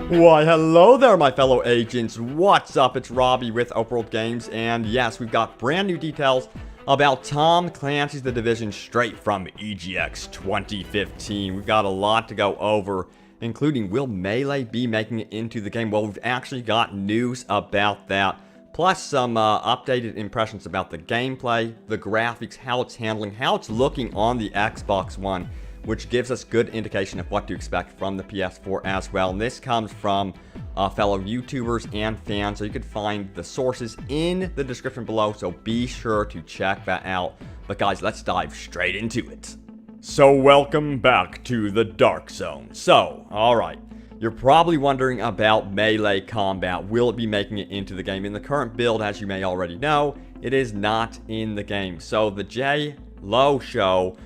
Why, hello there, my fellow agents. What's up? It's Robbie with Open World Games, and yes, we've got brand new details about Tom Clancy's The Division straight from EGX 2015. We've got a lot to go over, including will Melee be making it into the game? Well, we've actually got news about that, plus some updated impressions about the gameplay, the graphics, how it's handling, how it's looking on the Xbox One, which gives us good indication of what to expect from the PS4 as well. And this comes from fellow YouTubers and fans, so you can find the sources in the description below, so be sure to check that out. But guys, let's dive straight into it. So welcome back to the Dark Zone. So, alright, you're probably wondering about melee combat. Will it be making it into the game? In the current build, as you may already know, it is not in the game. So the J Lo show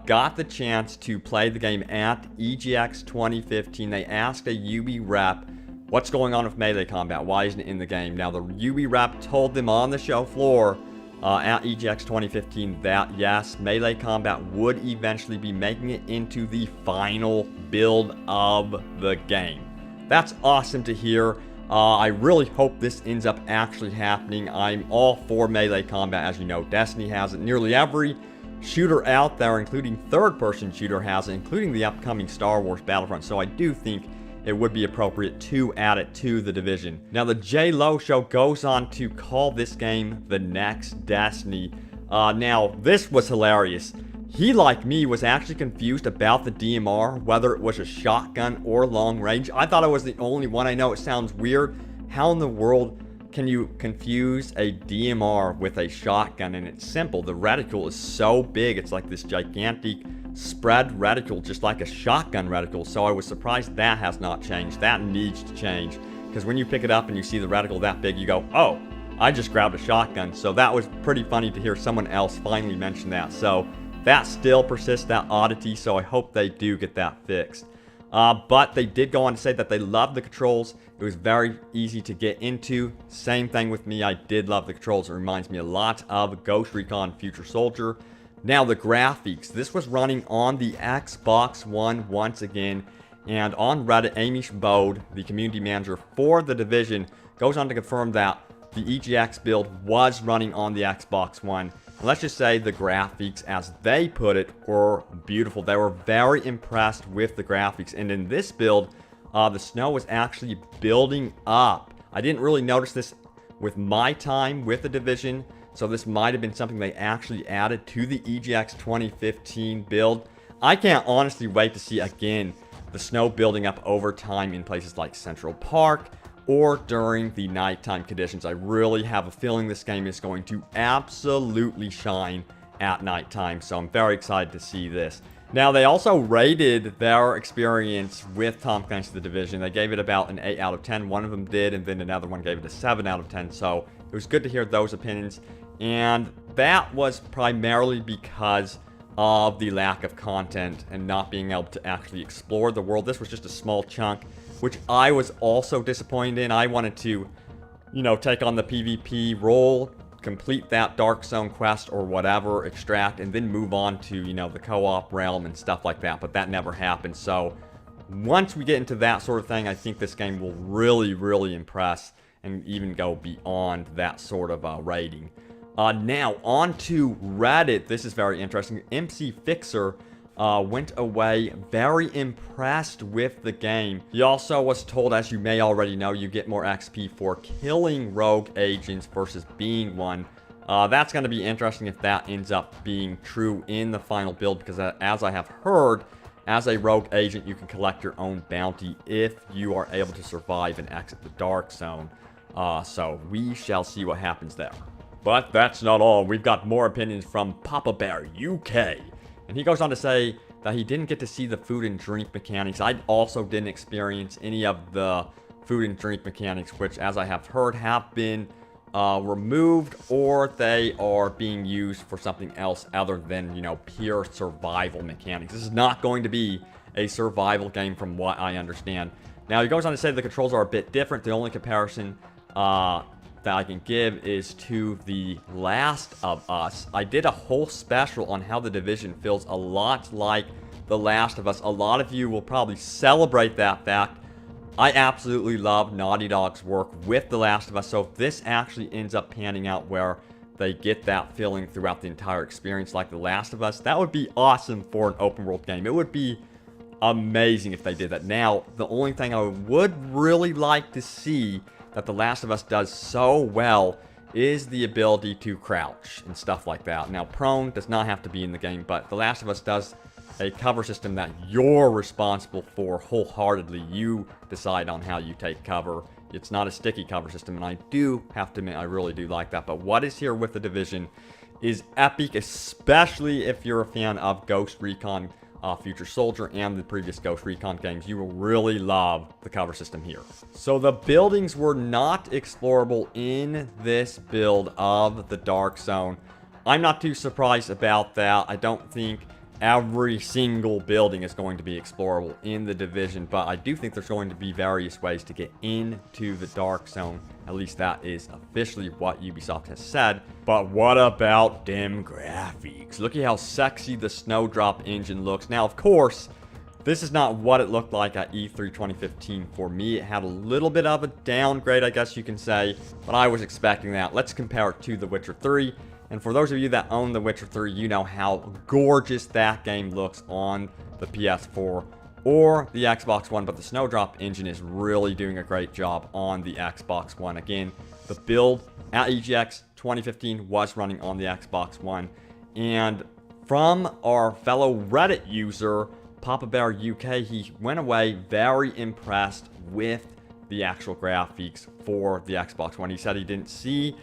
got the chance to play the game at EGX 2015. They asked a UB rep, what's going on with melee combat? Why isn't it in the game? Now, the UB rep told them on the show floor at EGX 2015 that, yes, melee combat would eventually be making it into the final build of the game. That's awesome to hear. I really hope this ends up actually happening. I'm all for melee combat. As you know, Destiny has it. Nearly every shooter out there, including third-person shooter, has it, including the upcoming Star Wars Battlefront. So I do think it would be appropriate to add it to the Division. Now, the J Lo show goes on to call this game the next Destiny. Now, this was hilarious. He, like me, was actually confused about the DMR, whether it was a shotgun or long range. I thought I was the only one. I know it sounds weird. How in the world can you confuse a DMR with a shotgun? And it's simple. The reticle is so big. It's like this gigantic spread reticle, just like a shotgun reticle. So I was surprised that has not changed. That needs to change, because when you pick it up and you see the reticle that big, you go, oh, I just grabbed a shotgun. So that was pretty funny to hear someone else finally mention that. So that still persists, that oddity. So I hope they do get that fixed. But they did go on to say that they love the controls. It was very easy to get into. Same thing with me. I did love the controls. It reminds me a lot of Ghost Recon Future Soldier. Now, the graphics. This was running on the Xbox One once again. And on Reddit, Amish Bode, the community manager for The Division, goes on to confirm that the EGX build was running on the Xbox One. Let's just say the graphics, as they put it, were beautiful. They were very impressed with the graphics. And in this build, the snow was actually building up. I didn't really notice this with my time with the Division, so this might have been something they actually added to the EGX 2015 build. I can't honestly wait to see, again, the snow building up over time in places like Central Park, or during the nighttime conditions. I really have a feeling this game is going to absolutely shine at nighttime, so I'm very excited to see this. Now, they also rated their experience with Tom Clancy The Division. They gave it about an 8 out of 10. One of them did, and then another one gave it a 7 out of 10, so it was good to hear those opinions. And that was primarily because of the lack of content and not being able to actually explore the world. This was just a small chunk, which I was also disappointed in. I wanted to, take on the PvP role, complete that Dark Zone quest or whatever, extract, and then move on to, the co-op realm and stuff like that. But that never happened. So once we get into that sort of thing, I think this game will really, really impress and even go beyond that sort of rating. Now, on to Reddit. This is very interesting. MC Fixer went away very impressed with the game. He also was told, as you may already know, you get more XP for killing rogue agents versus being one. That's going to be interesting if that ends up being true in the final build, because as I have heard, as a rogue agent, you can collect your own bounty if you are able to survive and exit the Dark Zone. So we shall see what happens there. But that's not all. We've got more opinions from Papa Bear UK. And he goes on to say that he didn't get to see the food and drink mechanics. I also didn't experience any of the food and drink mechanics, which, as I have heard, have been removed, or they are being used for something else other than, pure survival mechanics. This is not going to be a survival game from what I understand. Now, he goes on to say the controls are a bit different. The only comparison that I can give is to The Last of Us. I did a whole special on how The Division feels a lot like The Last of Us. A lot of you will probably celebrate that fact, I absolutely love Naughty Dog's work with The Last of Us, so if this actually ends up panning out where they get that feeling throughout the entire experience like The Last of Us, that would be awesome for an open world game. It would be amazing if they did that. Now, the only thing I would really like to see that The Last of Us does so well is the ability to crouch and stuff like that. Now, prone does not have to be in the game, but The Last of Us does a cover system that you're responsible for wholeheartedly. You decide on how you take cover. It's not a sticky cover system, and I do have to admit, I really do like that. But what is here with The Division is epic, especially if you're a fan of Ghost Recon Future Soldier and the previous Ghost Recon games. You will really love the cover system here. So the buildings were not explorable in this build of the Dark Zone. I'm not too surprised about that. I don't think every single building is going to be explorable in the Division, but I do think there's going to be various ways to get into the Dark Zone. At least that is officially what Ubisoft has said. But what about them graphics? Look at how sexy the Snowdrop engine looks. Now, of course, this is not what it looked like at E3 2015. For me, it had a little bit of a downgrade, I guess you can say, but I was expecting that. Let's compare it to The Witcher 3. And for those of you that own The Witcher 3, you know how gorgeous that game looks on the PS4 or the Xbox One, but the Snowdrop engine is really doing a great job on the Xbox One. Again, the build at EGX 2015 was running on the Xbox One, and from our fellow Reddit user, Papa Bear UK, he went away very impressed with the actual graphics for the Xbox One. He said he didn't see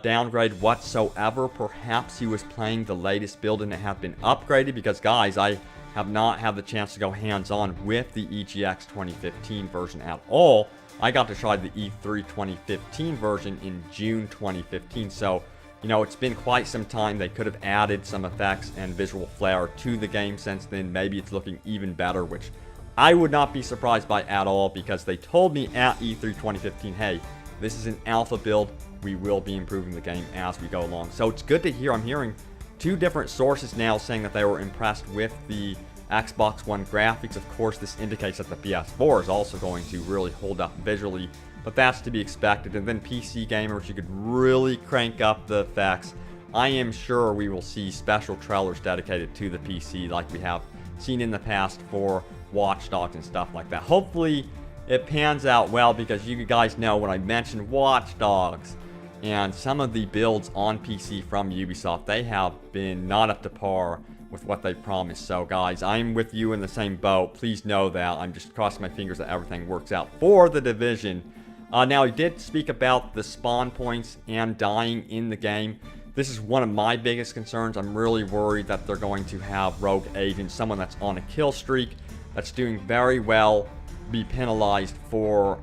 downgrade whatsoever. Perhaps he was playing the latest build and it had been upgraded, because guys, I have not had the chance to go hands-on with the EGX 2015 version at all. I got to try the E3 2015 version in June 2015, so you know, it's been quite some time. They could have added some effects and visual flair to the game since then. Maybe it's looking even better, which I would not be surprised by at all, because they told me at E3 2015, hey, this is an alpha build. We will be improving the game as we go along. So it's good to hear. I'm hearing two different sources now saying that they were impressed with the Xbox One graphics. Of course, this indicates that the PS4 is also going to really hold up visually, but that's to be expected. And then PC gamers, you could really crank up the effects. I am sure we will see special trailers dedicated to the PC like we have seen in the past for Watch Dogs and stuff like that. Hopefully it pans out well, because you guys know when I mentioned Watch Dogs and some of the builds on PC from Ubisoft, they have been not up to par with what they promised. So guys, I'm with you in the same boat. Please know that. I'm just crossing my fingers that everything works out for the Division. Now, he did speak about the spawn points and dying in the game. This is one of my biggest concerns. I'm really worried that they're going to have rogue agents, someone that's on a kill streak, that's doing very well, be penalized for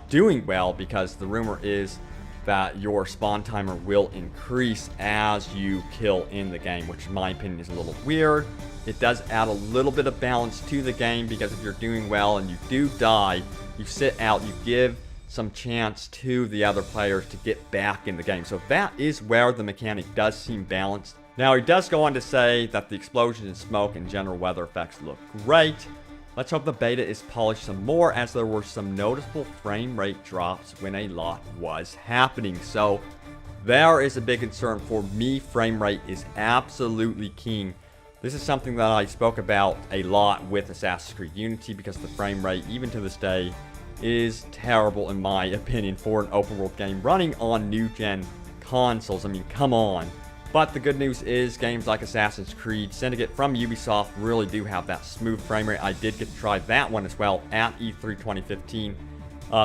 doing well, because the rumor is that your spawn timer will increase as you kill in the game, which in my opinion is a little weird. It does add a little bit of balance to the game, because if you're doing well and you do die, you sit out, you give some chance to the other players to get back in the game. So that is where the mechanic does seem balanced. Now, he does go on to say that the explosions and smoke and general weather effects look great. Let's hope the beta is polished some more, as there were some noticeable frame rate drops when a lot was happening. So there is a big concern for me. Frame rate is absolutely king. This is something that I spoke about a lot with Assassin's Creed Unity, because the frame rate, even to this day, is terrible in my opinion for an open world game running on new gen consoles. I mean, come on. But the good news is games like Assassin's Creed Syndicate from Ubisoft really do have that smooth frame rate. I did get to try that one as well at E3 2015.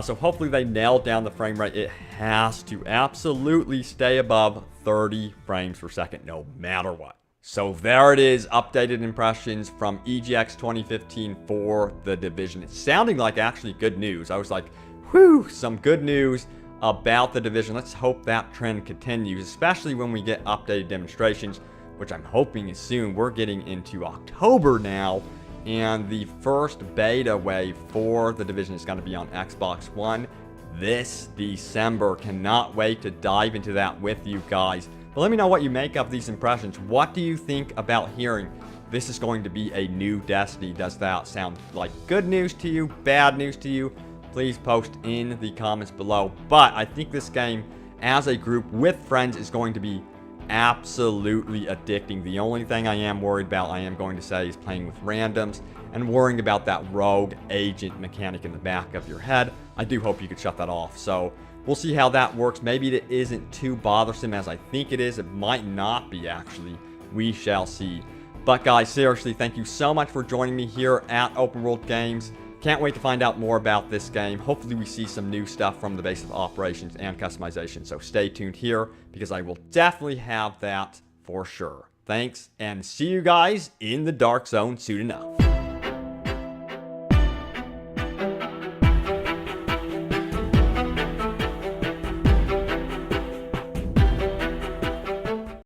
So hopefully they nail down the frame rate. It has to absolutely stay above 30 frames per second no matter what. So there it is, updated impressions from EGX 2015 for The Division. It's sounding like actually good news. I was like, whew, some good news about The Division. Let's hope that trend continues, especially when we get updated demonstrations, which I'm hoping is soon. We're getting into October now, and the first beta wave for The Division is going to be on Xbox One this December. Cannot wait to dive into that with you guys. But let me know what you make of these impressions. What do you think about hearing this is going to be a new Destiny? Does that sound like good news to you, bad news to you? please post in the comments below. But I think this game, as a group with friends, is going to be absolutely addicting. The only thing I am worried about, I am going to say, is playing with randoms and worrying about that rogue agent mechanic in the back of your head. I do hope you could shut that off. So we'll see how that works. Maybe it isn't too bothersome as I think it is. It might not be, actually. We shall see. But guys, seriously, thank you so much for joining me here at Open World Games. Can't wait to find out more about this game. Hopefully we see some new stuff from the base of operations and customization. So stay tuned here, because I will definitely have that for sure. Thanks, and see you guys in the Dark Zone soon enough.